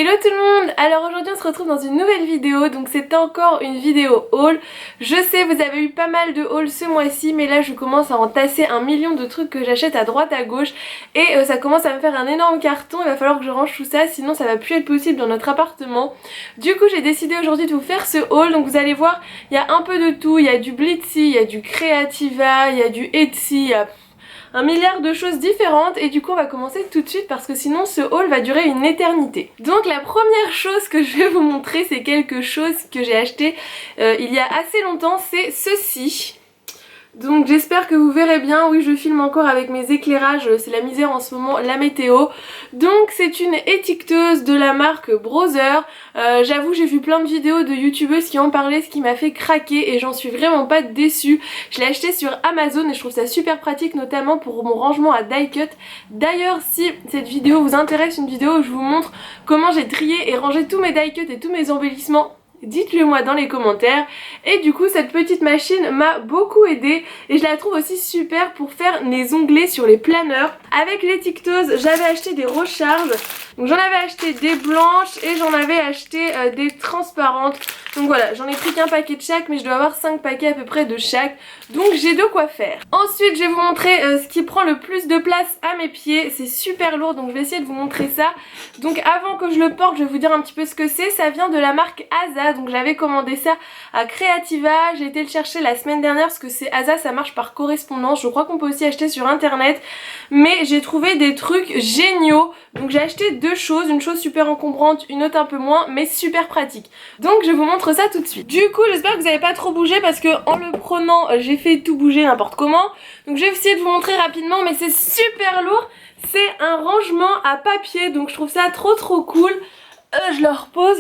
Hello tout le monde. Alors aujourd'hui on se retrouve dans une nouvelle vidéo, donc c'est encore une vidéo haul. Je sais vous avez eu pas mal de hauls ce mois-ci, mais là je commence à entasser un million de trucs que j'achète à droite à gauche et ça commence à me faire un énorme carton. Il va falloir que je range tout ça, sinon ça va plus être possible dans notre appartement. Du coup j'ai décidé aujourd'hui de vous faire ce haul, donc vous allez voir il y a un peu de tout, il y a du Blitzy, il y a du Creativa, il y a du Etsy, il y a un milliard de choses différentes et du coup on va commencer tout de suite parce que sinon ce haul va durer une éternité. Donc la première chose que je vais vous montrer, c'est quelque chose que j'ai acheté il y a assez longtemps, c'est ceci. Donc j'espère que vous verrez bien. Oui, je filme encore avec mes éclairages, c'est la misère en ce moment, la météo. Donc c'est une étiqueteuse de la marque Brother. J'avoue j'ai vu plein de vidéos de youtubeuses qui en parlaient, ce qui m'a fait craquer et j'en suis vraiment pas déçue. Je l'ai acheté sur Amazon et je trouve ça super pratique, notamment pour mon rangement à die cut. D'ailleurs si cette vidéo vous intéresse, une vidéo où je vous montre comment j'ai trié et rangé tous mes die cut et tous mes embellissements, dites-le moi dans les commentaires. Et du coup cette petite machine m'a beaucoup aidée et je la trouve aussi super pour faire les onglets sur les planeurs. Avec l'étiqueteuse j'avais acheté des recharges, donc j'en avais acheté des blanches et j'en avais acheté des transparentes. Donc voilà, j'en ai pris qu'un paquet de chaque, mais je dois avoir 5 paquets à peu près de chaque, donc j'ai de quoi faire. Ensuite je vais vous montrer ce qui prend le plus de place à mes pieds. C'est super lourd, donc je vais essayer de vous montrer ça. Donc avant que je le porte, je vais vous dire un petit peu ce que c'est. Ça vient de la marque Asa, donc j'avais commandé ça à Creativa. J'ai été le chercher la semaine dernière parce que c'est Asa, ça marche par correspondance. Je crois qu'on peut aussi acheter sur internet, mais j'ai trouvé des trucs géniaux. Donc j'ai acheté deux choses, une chose super encombrante, une autre un peu moins, mais super pratique. Donc je vous montre ça tout de suite. Du coup j'espère que vous n'avez pas trop bougé parce que en le prenant j'ai fait tout bouger n'importe comment. Donc je vais essayer de vous montrer rapidement, mais c'est super lourd. C'est un rangement à papier, donc je trouve ça trop cool. Je le repose,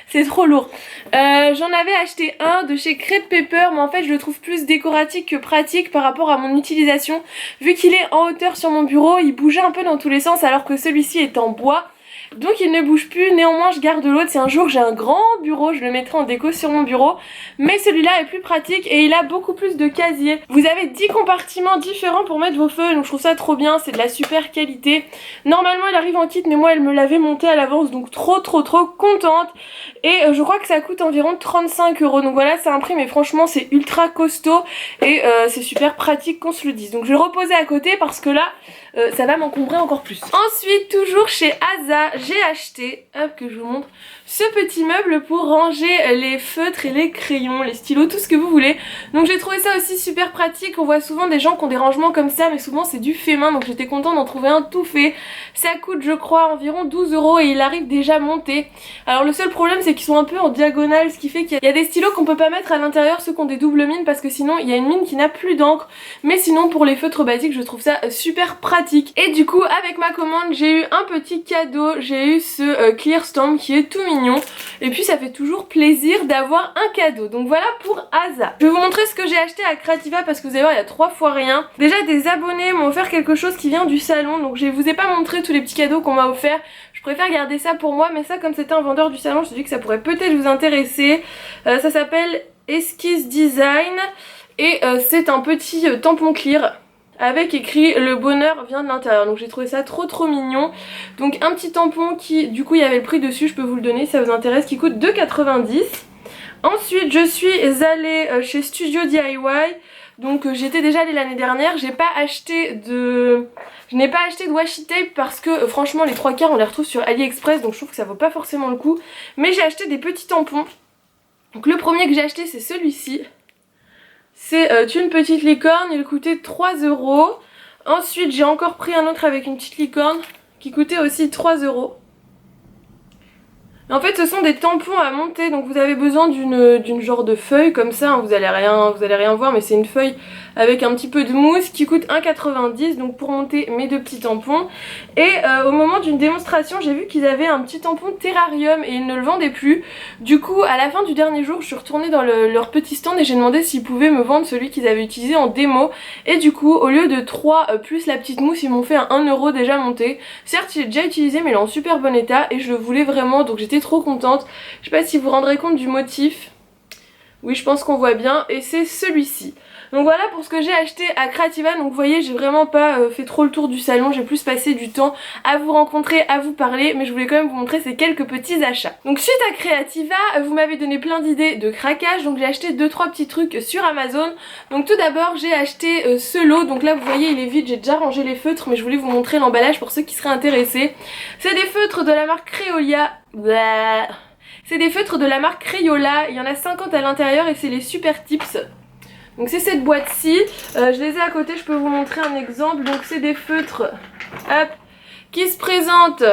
c'est trop lourd. J'en avais acheté un de chez Crêpe Paper, mais en fait je le trouve plus décoratif que pratique par rapport à mon utilisation. Vu qu'il est en hauteur sur mon bureau, il bougeait un peu dans tous les sens alors que celui-ci est en bois. Donc il ne bouge plus, néanmoins je garde l'autre. Si un jour j'ai un grand bureau, je le mettrai en déco sur mon bureau. Mais celui-là est plus pratique et il a beaucoup plus de casiers. Vous avez 10 compartiments différents pour mettre vos feuilles, donc je trouve ça trop bien, c'est de la super qualité. Normalement il arrive en kit, mais moi elle me l'avait monté à l'avance, donc trop contente. Et je crois que ça coûte environ 35 €. Donc voilà, c'est un prix, mais franchement c'est ultra costaud et c'est super pratique qu'on se le dise. Donc je vais le reposer à côté parce que là ça va m'encombrer encore plus. Ensuite, toujours chez Asa, j'ai acheté, hop que je vous montre, ce petit meuble pour ranger les feutres et les crayons, les stylos, tout ce que vous voulez. Donc j'ai trouvé ça aussi super pratique. On voit souvent des gens qui ont des rangements comme ça, mais souvent c'est du fait main, donc j'étais contente d'en trouver un tout fait. Ça coûte je crois environ 12 € et il arrive déjà monté. Alors le seul problème c'est qu'ils sont un peu en diagonale, ce qui fait qu'il y a des stylos qu'on peut pas mettre à l'intérieur, ceux qui ont des doubles mines, parce que sinon il y a une mine qui n'a plus d'encre. Mais sinon pour les feutres basiques je trouve ça super pratique. Et du coup avec ma commande j'ai eu un petit cadeau, j'ai eu ce Clear Stamp qui est tout mignon et puis ça fait toujours plaisir d'avoir un cadeau. Donc voilà pour Asa. Je vais vous montrer ce que j'ai acheté à Creativa parce que vous allez voir il y a 3 fois rien. Déjà des abonnés m'ont offert quelque chose qui vient du salon, donc je vous ai pas montré tous les petits cadeaux qu'on m'a offert. Je préfère garder ça pour moi, mais ça comme c'était un vendeur du salon, je me suis dit que ça pourrait peut-être vous intéresser. Ça s'appelle Esquisse Design et c'est un petit tampon clear avec écrit le bonheur vient de l'intérieur. Donc j'ai trouvé ça trop mignon. Donc un petit tampon qui du coup il y avait le prix dessus, je peux vous le donner si ça vous intéresse, qui coûte 2,90 €. Ensuite je suis allée chez Studio DIY. Donc j'étais déjà allée l'année dernière. Je n'ai pas acheté de washi tape parce que franchement les 3 quarts on les retrouve sur AliExpress, donc je trouve que ça vaut pas forcément le coup. Mais j'ai acheté des petits tampons. Donc le premier que j'ai acheté c'est celui-ci. C'est une petite licorne, il coûtait 3 €. Ensuite j'ai encore pris un autre avec une petite licorne qui coûtait aussi 3 €. En fait ce sont des tampons à monter, donc vous avez besoin d'une genre de feuille comme ça, hein, vous allez rien voir, mais c'est une feuille avec un petit peu de mousse qui coûte 1,90 €, donc pour monter mes deux petits tampons. Et au moment d'une démonstration j'ai vu qu'ils avaient un petit tampon terrarium et ils ne le vendaient plus. Du coup à la fin du dernier jour je suis retournée dans leur petit stand et j'ai demandé s'ils pouvaient me vendre celui qu'ils avaient utilisé en démo. Et du coup au lieu de 3 plus la petite mousse ils m'ont fait un 1 € déjà monté. Certes il est déjà utilisé mais il est en super bon état et je le voulais vraiment, donc j'étais trop contente. Je sais pas si vous vous rendrez compte du motif. Oui je pense qu'on voit bien et c'est celui-ci. Donc voilà pour ce que j'ai acheté à Creativa. Donc vous voyez, j'ai vraiment pas fait trop le tour du salon, j'ai plus passé du temps à vous rencontrer, à vous parler, mais je voulais quand même vous montrer ces quelques petits achats. Donc suite à Creativa, vous m'avez donné plein d'idées de craquage, donc j'ai acheté 2-3 petits trucs sur Amazon. Donc tout d'abord j'ai acheté ce lot, donc là vous voyez il est vide, j'ai déjà rangé les feutres, mais je voulais vous montrer l'emballage pour ceux qui seraient intéressés. C'est des feutres de la marque Crayola. C'est des feutres de la marque Crayola, il y en a 50 à l'intérieur et c'est les Super Tips. Donc c'est cette boîte-ci, je les ai à côté, je peux vous montrer un exemple. Donc c'est des feutres, hop, qui se présentent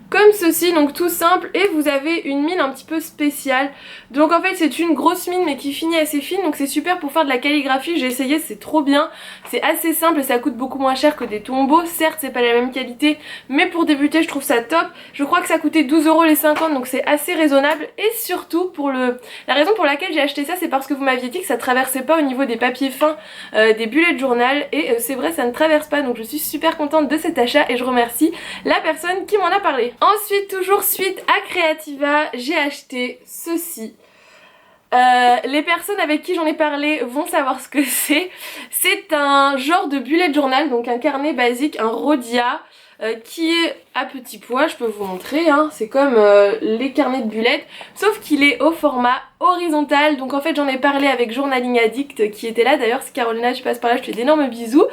comme ceci, donc tout simple, et vous avez une mine un petit peu spéciale. Donc en fait c'est une grosse mine mais qui finit assez fine, donc c'est super pour faire de la calligraphie. J'ai essayé, c'est trop bien, c'est assez simple et ça coûte beaucoup moins cher que des tombeaux. Certes c'est pas la même qualité, mais pour débuter je trouve ça top. Je crois que ça coûtait 12 € les 50, donc c'est assez raisonnable. Et surtout pour la raison pour laquelle j'ai acheté ça, c'est parce que vous m'aviez dit que ça traversait pas au niveau des papiers fins des bullet journal, et c'est vrai, ça ne traverse pas, donc je suis super contente de cet achat et je remercie la personne qui m'en a parlé. Ensuite, toujours suite à Creativa, j'ai acheté ceci. Les personnes avec qui j'en ai parlé vont savoir ce que c'est. C'est un genre de bullet journal, donc un carnet basique, un Rhodia, qui est à petit poids, je peux vous montrer, hein. C'est comme les carnets de bullet, sauf qu'il est au format horizontal. Donc en fait j'en ai parlé avec Journaling Addict qui était là, d'ailleurs si Carolina tu passes par là je te fais d'énormes bisous.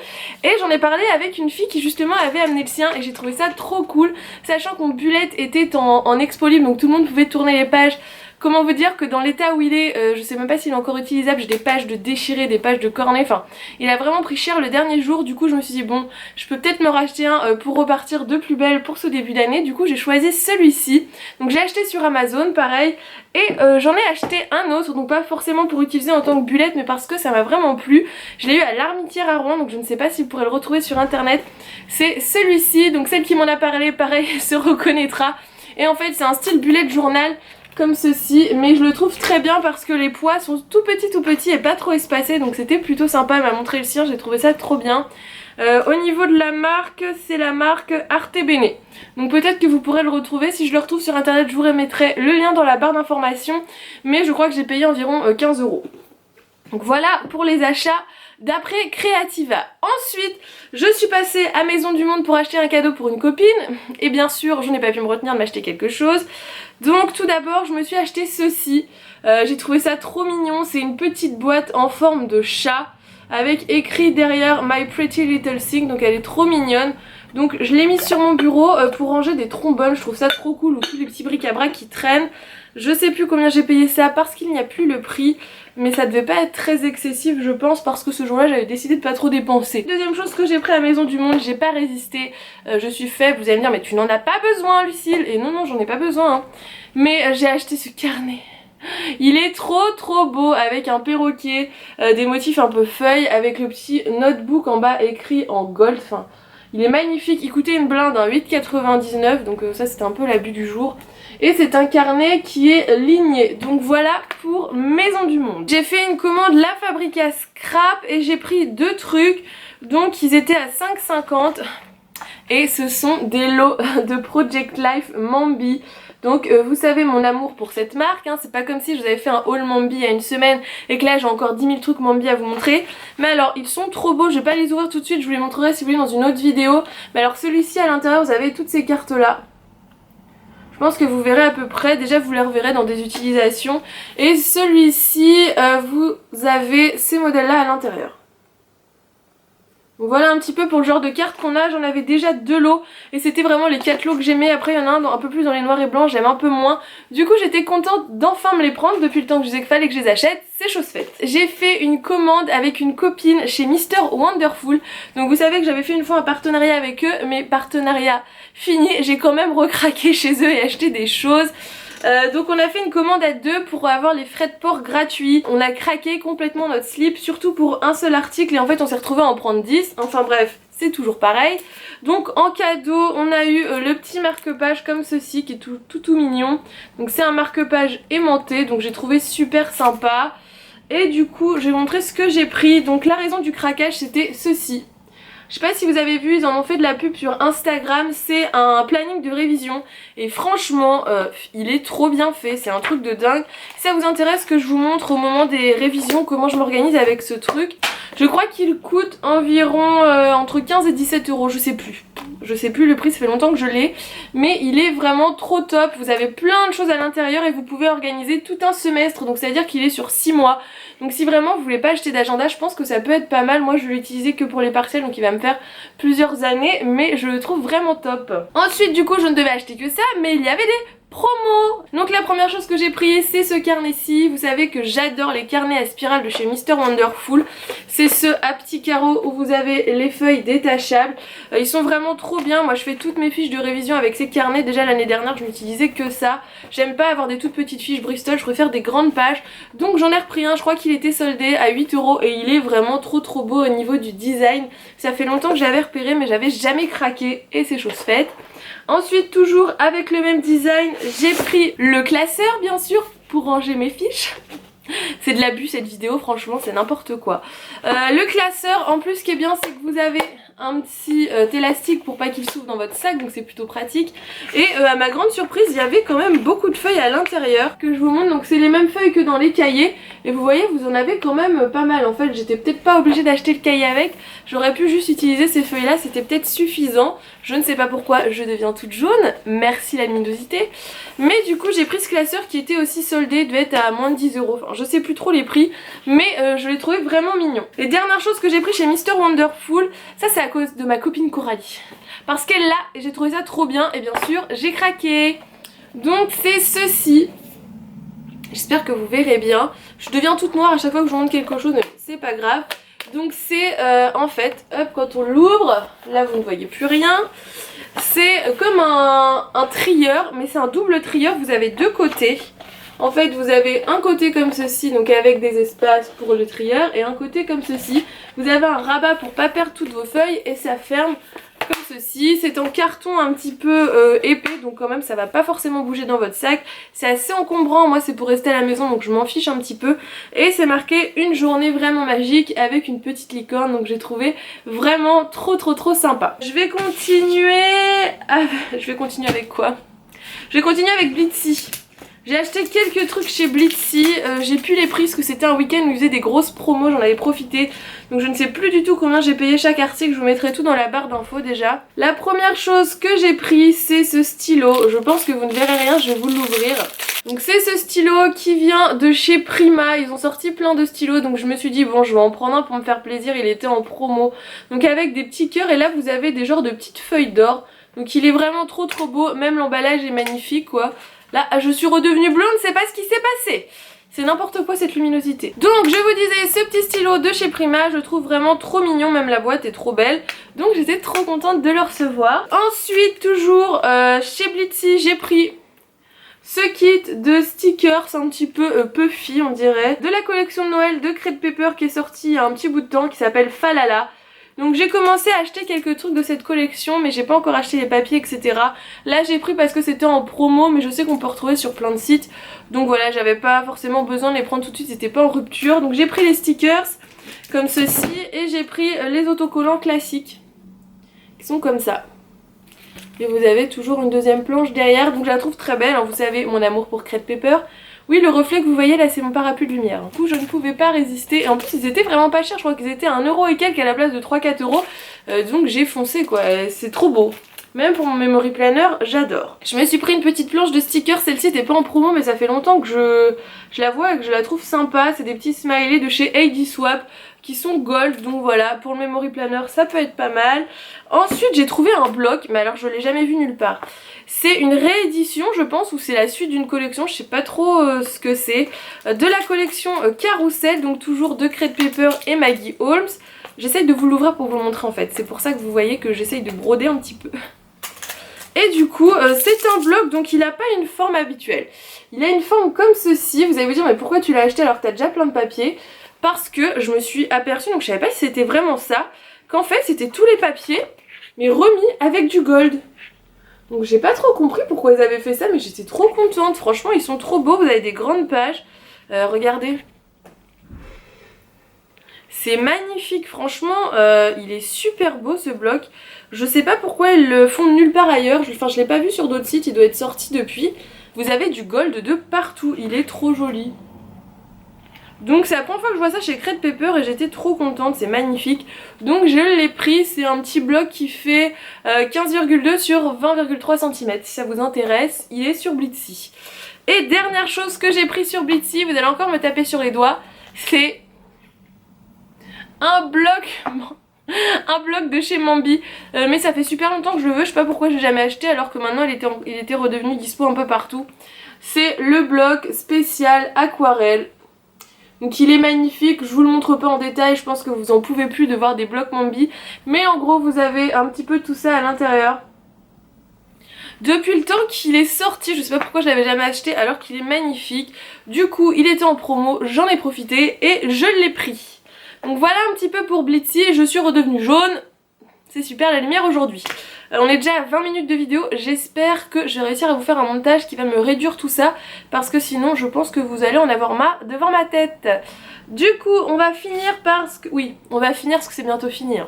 Et j'en ai parlé avec une fille qui justement avait amené le sien et j'ai trouvé ça trop cool, sachant que mon bullet était en expo libre, donc tout le monde pouvait tourner les pages. Comment vous dire que dans l'état où il est, je sais même pas s'il est encore utilisable, j'ai des pages de déchirées, des pages de cornets, enfin il a vraiment pris cher le dernier jour. Du coup je me suis dit bon, je peux peut-être me racheter un pour repartir de plus belle pour ce début d'année. Du coup j'ai choisi celui-ci, donc j'ai acheté sur Amazon pareil, et j'en ai acheté un autre, donc pas forcément pour utiliser en tant que bullet mais parce que ça m'a vraiment plu. Je l'ai eu à l'Armitière à Rouen, donc je ne sais pas si vous pourrez le retrouver sur internet. C'est celui-ci, donc celle qui m'en a parlé pareil se reconnaîtra. Et en fait c'est un style bullet journal comme ceci, mais je le trouve très bien parce que les poids sont tout petits et pas trop espacés, donc c'était plutôt sympa. Elle m'a montré le sien, j'ai trouvé ça trop bien. Au niveau de la marque, c'est la marque Arte Bene, donc peut-être que vous pourrez le retrouver. Si je le retrouve sur internet je vous remettrai le lien dans la barre d'informations, mais je crois que j'ai payé environ 15 €. Donc voilà pour les achats d'après Creativa. Ensuite, je suis passée à Maison du Monde pour acheter un cadeau pour une copine. Et bien sûr, je n'ai pas pu me retenir de m'acheter quelque chose. Donc tout d'abord, je me suis acheté ceci. J'ai trouvé ça trop mignon. C'est une petite boîte en forme de chat avec écrit derrière My Pretty Little Thing. Donc elle est trop mignonne. Donc je l'ai mise sur mon bureau pour ranger des trombones. Je trouve ça trop cool, ou tous les petits bric-à-brac qui traînent. Je sais plus combien j'ai payé ça parce qu'il n'y a plus le prix, mais ça devait pas être très excessif je pense, parce que ce jour là j'avais décidé de pas trop dépenser. Deuxième chose que j'ai pris à Maison du Monde, j'ai pas résisté, je suis faible, vous allez me dire mais tu n'en as pas besoin Lucille, et non j'en ai pas besoin hein. Mais j'ai acheté ce carnet. Il est trop beau, avec un perroquet, des motifs un peu feuilles, avec le petit notebook en bas écrit en gold, enfin il est magnifique. Il coûtait une blinde, 8,99 €, donc ça c'était un peu l'abus du jour. Et c'est un carnet qui est ligné. Donc voilà pour Maison du Monde. J'ai fait une commande La Fabrica Scrap et j'ai pris 2 trucs. Donc ils étaient à 5,50 € et ce sont des lots de Project Life Mambi. Donc vous savez mon amour pour cette marque, hein. C'est pas comme si je vous avais fait un haul Mambi il y a une semaine et que là j'ai encore 10 000 trucs Mambi à vous montrer. Mais alors ils sont trop beaux, je vais pas les ouvrir tout de suite, je vous les montrerai si vous voulez dans une autre vidéo. Mais alors celui-ci à l'intérieur vous avez toutes ces cartes là. Je pense que vous verrez à peu près, déjà vous les reverrez dans des utilisations. Et celui-ci, vous avez ces modèles-là à l'intérieur. Donc voilà un petit peu pour le genre de cartes qu'on a. J'en avais déjà 2 lots et c'était vraiment les 4 lots que j'aimais. Après il y en a un peu plus dans les noirs et blancs, j'aime un peu moins. Du coup j'étais contente d'enfin me les prendre depuis le temps que je disais qu'il fallait que je les achète. C'est chose faite. J'ai fait une commande avec une copine chez Mr Wonderful. Donc vous savez que j'avais fait une fois un partenariat avec eux, mais partenariat fini, j'ai quand même recraqué chez eux et acheté des choses. Donc on a fait une commande à 2 pour avoir les frais de port gratuits. On a craqué complètement notre slip, surtout pour un seul article, et en fait on s'est retrouvé à en prendre 10. Enfin bref, c'est toujours pareil. Donc en cadeau on a eu le petit marque-page comme ceci qui est tout mignon. Donc c'est un marque-page aimanté, donc j'ai trouvé super sympa. Et du coup je vais montrer ce que j'ai pris. Donc la raison du craquage c'était ceci. Je sais pas si vous avez vu, ils en ont fait de la pub sur Instagram, c'est un planning de révision et franchement il est trop bien fait, c'est un truc de dingue. Si ça vous intéresse que je vous montre au moment des révisions comment je m'organise avec ce truc, je crois qu'il coûte environ entre 15 et 17 euros, je sais plus. Je sais plus le prix, ça fait longtemps que je l'ai, mais il est vraiment trop top. Vous avez plein de choses à l'intérieur et vous pouvez organiser tout un semestre, donc c'est à dire qu'il est sur 6 mois. Donc si vraiment vous voulez pas acheter d'agenda, je pense que ça peut être pas mal. Moi je l'ai utilisé que pour les partiels, donc il va me faire plusieurs années, mais je le trouve vraiment top. Ensuite du coup je ne devais acheter que ça, mais il y avait des promo. Donc la première chose que j'ai pris c'est ce carnet-ci. Vous savez que j'adore les carnets à spirale de chez Mr Wonderful. C'est ceux à petits carreaux où vous avez les feuilles détachables. Ils sont vraiment trop bien. Moi je fais toutes mes fiches de révision avec ces carnets. Déjà l'année dernière je n'utilisais que ça. J'aime pas avoir des toutes petites fiches Bristol, je préfère des grandes pages. Donc j'en ai repris un, je crois qu'il était soldé à 8 € et il est vraiment trop beau au niveau du design. Ça fait longtemps que j'avais repéré mais j'avais jamais craqué et c'est chose faite. Ensuite toujours avec le même design, j'ai pris le classeur bien sûr pour ranger mes fiches. C'est de l'abus cette vidéo, franchement c'est n'importe quoi. Le classeur en plus ce qui est bien c'est que vous avez un petit élastique pour pas qu'il s'ouvre dans votre sac, donc c'est plutôt pratique. Et à ma grande surprise il y avait quand même beaucoup de feuilles à l'intérieur que je vous montre. Donc c'est les mêmes feuilles que dans les cahiers et vous voyez vous en avez quand même pas mal. En fait j'étais peut-être pas obligée d'acheter le cahier avec, j'aurais pu juste utiliser ces feuilles là, c'était peut-être suffisant. Je ne sais pas pourquoi je deviens toute jaune, merci la luminosité. Mais du coup j'ai pris ce classeur qui était aussi soldé, devait être à moins de 10 €. Enfin je sais plus trop les prix, mais je l'ai trouvé vraiment mignon. Et dernière chose que j'ai pris chez Mr Wonderful, ça c'est à cause de ma copine Coralie. Parce qu'elle l'a et j'ai trouvé ça trop bien et bien sûr j'ai craqué. Donc c'est ceci. J'espère que vous verrez bien. Je deviens toute noire à chaque fois que je vous montre quelque chose, mais c'est pas grave. Donc c'est en fait, hop, quand on l'ouvre, là vous ne voyez plus rien. C'est comme un trieur, mais c'est un double trieur, vous avez deux côtés. En fait vous avez un côté comme ceci, donc avec des espaces pour le trieur, et un côté comme ceci. Vous avez un rabat pour pas perdre toutes vos feuilles et ça ferme comme ceci. C'est en carton un petit peu épais, donc quand même ça va pas forcément bouger dans votre sac. C'est assez encombrant, moi c'est pour rester à la maison donc je m'en fiche un petit peu. Et c'est marqué une journée vraiment magique avec une petite licorne, donc j'ai trouvé vraiment trop sympa. Je vais continuer avec quoi? Je vais continuer avec Blitzy. J'ai acheté quelques trucs chez Blitzy, j'ai pu les prix parce que c'était un week-end où ils faisaient des grosses promos, j'en avais profité. Donc je ne sais plus du tout combien j'ai payé chaque article, je vous mettrai tout dans la barre d'infos déjà. La première chose que j'ai pris c'est ce stylo, je pense que vous ne verrez rien, je vais vous l'ouvrir. Donc c'est ce stylo qui vient de chez Prima, ils ont sorti plein de stylos donc je me suis dit bon je vais en prendre un pour me faire plaisir, il était en promo. Donc avec des petits cœurs et là vous avez des genres de petites feuilles d'or. Donc il est vraiment trop beau, même l'emballage est magnifique quoi. Là, je suis redevenue blonde, c'est pas ce qui s'est passé. C'est n'importe quoi cette luminosité. Donc je vous disais, ce petit stylo de chez Prima, je trouve vraiment trop mignon, même la boîte est trop belle. Donc j'étais trop contente de le recevoir. Ensuite, toujours chez Blitzy, j'ai pris ce kit de stickers un petit peu puffy on dirait. De la collection de Noël de Crêpe Paper qui est sortie il y a un petit bout de temps, qui s'appelle Falala. Donc j'ai commencé à acheter quelques trucs de cette collection mais j'ai pas encore acheté les papiers etc. Là j'ai pris parce que c'était en promo mais je sais qu'on peut retrouver sur plein de sites. Donc voilà, j'avais pas forcément besoin de les prendre tout de suite, c'était pas en rupture. Donc j'ai pris les stickers comme ceci et j'ai pris les autocollants classiques qui sont comme ça. Et vous avez toujours une deuxième planche derrière, donc je la trouve très belle, hein. Vous savez mon amour pour Crêpe Paper. Oui, le reflet que vous voyez là c'est mon parapluie de lumière. Du coup je ne pouvais pas résister. Et en plus ils étaient vraiment pas chers, je crois qu'ils étaient à 1 € et quelques à la place de 3-4 €. Donc j'ai foncé quoi, c'est trop beau. Même pour mon memory planner, j'adore. Je me suis pris une petite planche de stickers, celle-ci était pas en promo mais ça fait longtemps que je la vois et que je la trouve sympa. C'est des petits smileys de chez ID Swap qui sont gold, donc voilà, pour le memory planner ça peut être pas mal. Ensuite j'ai trouvé un bloc, mais alors je l'ai jamais vu nulle part. C'est une réédition je pense, ou c'est la suite d'une collection, je sais pas trop ce que c'est. De la collection Carousel, donc toujours de Crêpe Paper et Maggie Holmes. J'essaye de vous l'ouvrir pour vous le montrer en fait, c'est pour ça que vous voyez que j'essaye de broder un petit peu. Et du coup c'est un bloc, donc il a pas une forme habituelle. Il a une forme comme ceci, vous allez vous dire mais pourquoi tu l'as acheté alors que t'as déjà plein de papier? Parce que je me suis aperçue, donc je savais pas si c'était vraiment ça, qu'en fait c'était tous les papiers mais remis avec du gold. Donc j'ai pas trop compris pourquoi ils avaient fait ça mais j'étais trop contente, franchement ils sont trop beaux, vous avez des grandes pages, regardez. C'est magnifique, franchement, il est super beau ce bloc. Je sais pas pourquoi ils le font nulle part ailleurs, enfin je l'ai pas vu sur d'autres sites, il doit être sorti depuis. Vous avez du gold de partout, il est trop joli. Donc c'est la première fois que je vois ça chez Crate Paper et j'étais trop contente, c'est magnifique. Donc je l'ai pris, c'est un petit bloc qui fait 15,2 sur 20,3 cm. Si ça vous intéresse, il est sur Blitsy. Et dernière chose que j'ai pris sur Blitsy, vous allez encore me taper sur les doigts, c'est un bloc... un bloc de chez Mambi, mais ça fait super longtemps que je le veux, je sais pas pourquoi j'ai jamais acheté alors que maintenant il était redevenu dispo un peu partout. C'est le bloc spécial aquarelle. Donc il est magnifique, je vous le montre pas en détail, je pense que vous en pouvez plus de voir des blocs Mambi. Mais en gros vous avez un petit peu tout ça à l'intérieur. Depuis le temps qu'il est sorti, je sais pas pourquoi je l'avais jamais acheté alors qu'il est magnifique. Du coup il était en promo, j'en ai profité et je l'ai pris. Donc voilà un petit peu pour Blitsy, je suis redevenue jaune. C'est super la lumière aujourd'hui. On est déjà à 20 minutes de vidéo, j'espère que je vais réussir à vous faire un montage qui va me réduire tout ça parce que sinon je pense que vous allez en avoir marre devant ma tête. Du coup on va finir parce que... Oui, on va finir parce que c'est bientôt fini.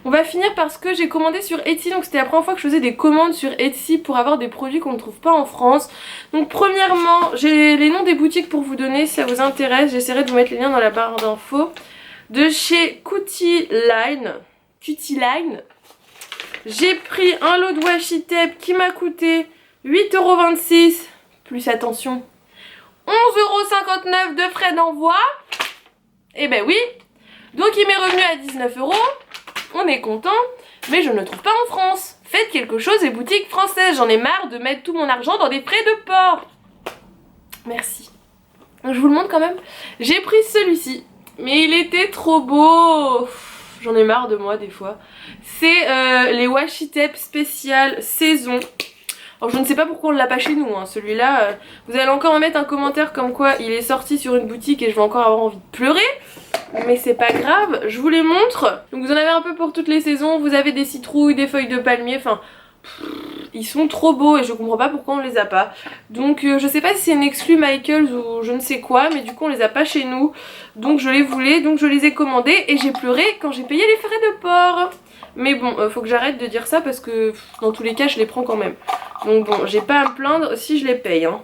On va finir parce que j'ai commandé sur Etsy, donc c'était la première fois que je faisais des commandes sur Etsy pour avoir des produits qu'on ne trouve pas en France. Donc premièrement, j'ai les noms des boutiques pour vous donner si ça vous intéresse, j'essaierai de vous mettre les liens dans la barre d'infos. De chez Cutie Line, j'ai pris un lot de washi tape qui m'a coûté 8,26 €, plus attention, 11,59 € de frais d'envoi. Et ben oui, donc il m'est revenu à 19 €, on est content, mais je ne le trouve pas en France. Faites quelque chose les boutiques françaises, j'en ai marre de mettre tout mon argent dans des frais de port. Merci. Je vous le montre quand même. J'ai pris celui-ci. Mais il était trop beau. J'en ai marre de moi des fois. C'est les washi tape spécial saison. Alors je ne sais pas pourquoi on l'a pas chez nous hein. Celui-là, vous allez encore me mettre un commentaire comme quoi il est sorti sur une boutique et je vais encore avoir envie de pleurer. Mais c'est pas grave, je vous les montre. Donc vous en avez un peu pour toutes les saisons. Vous avez des citrouilles, des feuilles de palmier, enfin... Ils sont trop beaux et je comprends pas pourquoi on les a pas. Donc je sais pas si c'est une exclu Michaels ou je ne sais quoi, mais du coup on les a pas chez nous. Donc je les voulais, donc je les ai commandés et j'ai pleuré quand j'ai payé les frais de port. Mais bon, faut que j'arrête de dire ça parce que dans tous les cas je les prends quand même. Donc bon, j'ai pas à me plaindre si je les paye hein.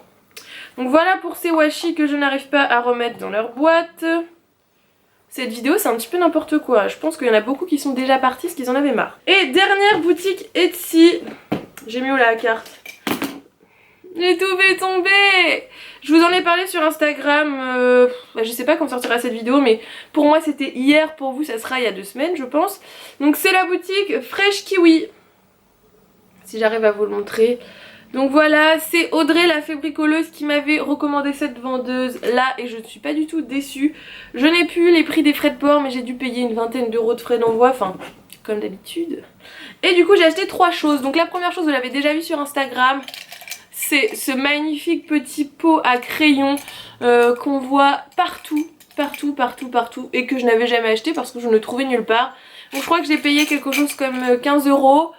Donc voilà pour ces washi que je n'arrive pas à remettre dans leur boîte. Cette vidéo c'est un petit peu n'importe quoi, je pense qu'il y en a beaucoup qui sont déjà partis parce qu'ils en avaient marre. Et dernière boutique Etsy, j'ai mis où la carte? J'ai tout fait tomber. Je vous en ai parlé sur Instagram, je sais pas quand sortira cette vidéo mais pour moi c'était hier, pour vous ça sera il y a 2 semaines je pense. Donc c'est la boutique Fresh Kiwi, si j'arrive à vous le montrer. Donc voilà, c'est Audrey la fée bricoleuse qui m'avait recommandé cette vendeuse là et je ne suis pas du tout déçue. Je n'ai plus les prix des frais de port mais j'ai dû payer une vingtaine d'euros de frais d'envoi, enfin comme d'habitude. Et du coup j'ai acheté 3 choses. Donc la première chose vous l'avez déjà vu sur Instagram, c'est ce magnifique petit pot à crayon qu'on voit partout et que je n'avais jamais acheté parce que je ne le trouvais nulle part. Donc je crois que j'ai payé quelque chose comme 15 €.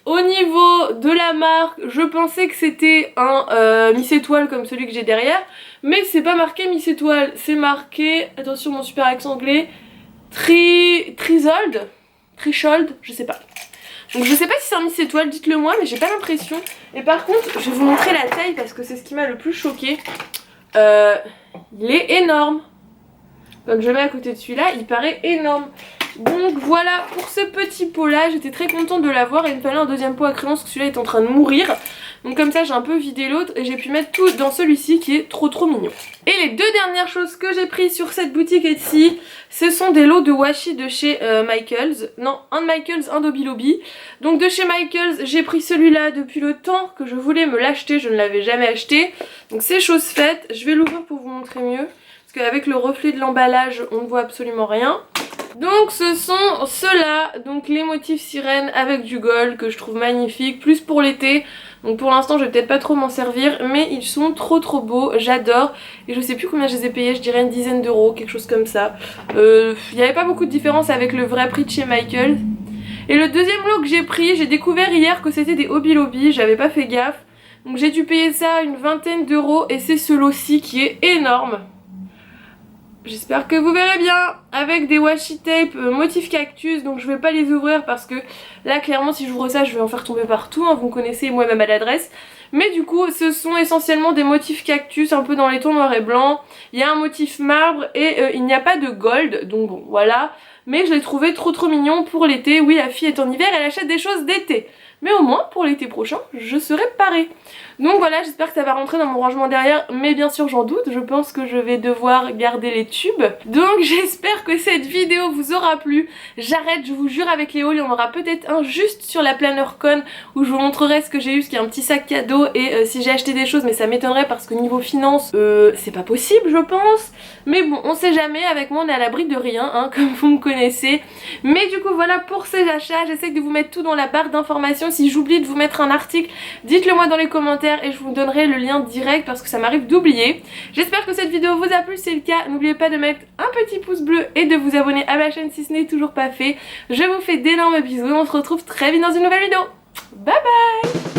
Au niveau de la marque, je pensais que c'était un Miss Étoile comme celui que j'ai derrière. Mais c'est pas marqué Miss Étoile, c'est marqué, attention mon super accent anglais, Threshold, je sais pas. Donc je sais pas si c'est un Miss Étoile, dites-le moi, mais j'ai pas l'impression. Et par contre, je vais vous montrer la taille parce que c'est ce qui m'a le plus choqué. Il est énorme. Comme je le mets à côté de celui-là, il paraît énorme. Donc voilà pour ce petit pot là, j'étais très contente de l'avoir et il me fallait un deuxième pot à crayon parce que celui-là est en train de mourir. Donc comme ça j'ai un peu vidé l'autre et j'ai pu mettre tout dans celui-ci qui est trop mignon. Et les 2 dernières choses que j'ai prises sur cette boutique Etsy, ce sont des lots de washi de chez Michaels. Non, un de Michaels, un d'Hobby Lobby. Donc de chez Michaels, j'ai pris celui-là depuis le temps que je voulais me l'acheter, je ne l'avais jamais acheté. Donc c'est chose faite, je vais l'ouvrir pour vous montrer mieux. Parce qu'avec le reflet de l'emballage, on ne voit absolument rien. Donc ce sont ceux-là, donc les motifs sirènes avec du gold que je trouve magnifique, plus pour l'été. Donc pour l'instant je vais peut-être pas trop m'en servir, mais ils sont trop beaux, j'adore. Et je sais plus combien je les ai payés, je dirais une dizaine d'euros, quelque chose comme ça. Il n'y avait pas beaucoup de différence avec le vrai prix de chez Michaels. Et le deuxième lot que j'ai pris, j'ai découvert hier que c'était des Hobby Lobby, j'avais pas fait gaffe. Donc j'ai dû payer ça une vingtaine d'euros et c'est ce lot-ci qui est énorme. j'espère que vous verrez bien, avec des washi tape motif cactus, donc je vais pas les ouvrir parce que là clairement si j'ouvre ça je vais en faire tomber partout, hein, vous me connaissez moi ma maladresse. Mais du coup ce sont essentiellement des motifs cactus un peu dans les tons noir et blanc, il y a un motif marbre et il n'y a pas de gold, donc bon voilà. Mais je l'ai trouvé trop mignon pour l'été. Oui, la fille est en hiver, elle achète des choses d'été. Mais au moins, pour l'été prochain, je serai parée. Donc voilà, j'espère que ça va rentrer dans mon rangement derrière. Mais bien sûr, j'en doute. Je pense que je vais devoir garder les tubes. Donc j'espère que cette vidéo vous aura plu. J'arrête, je vous jure, avec les hauls. Il y en aura peut-être un juste sur la PlannerCon où je vous montrerai ce que j'ai eu, ce qui est un petit sac cadeau. Et si j'ai acheté des choses, mais ça m'étonnerait parce que niveau finance, c'est pas possible, je pense. Mais bon, on sait jamais. Avec moi, on est à l'abri de rien, hein, comme vous me connaissez. Mais du coup, voilà pour ces achats. J'essaie de vous mettre tout dans la barre d'informations. Si j'oublie de vous mettre un article, dites-le moi dans les commentaires et je vous donnerai le lien direct parce que ça m'arrive d'oublier. J'espère que cette vidéo vous a plu, si c'est le cas, n'oubliez pas de mettre un petit pouce bleu et de vous abonner à ma chaîne si ce n'est toujours pas fait. Je vous fais d'énormes bisous et on se retrouve très vite dans une nouvelle vidéo. Bye bye.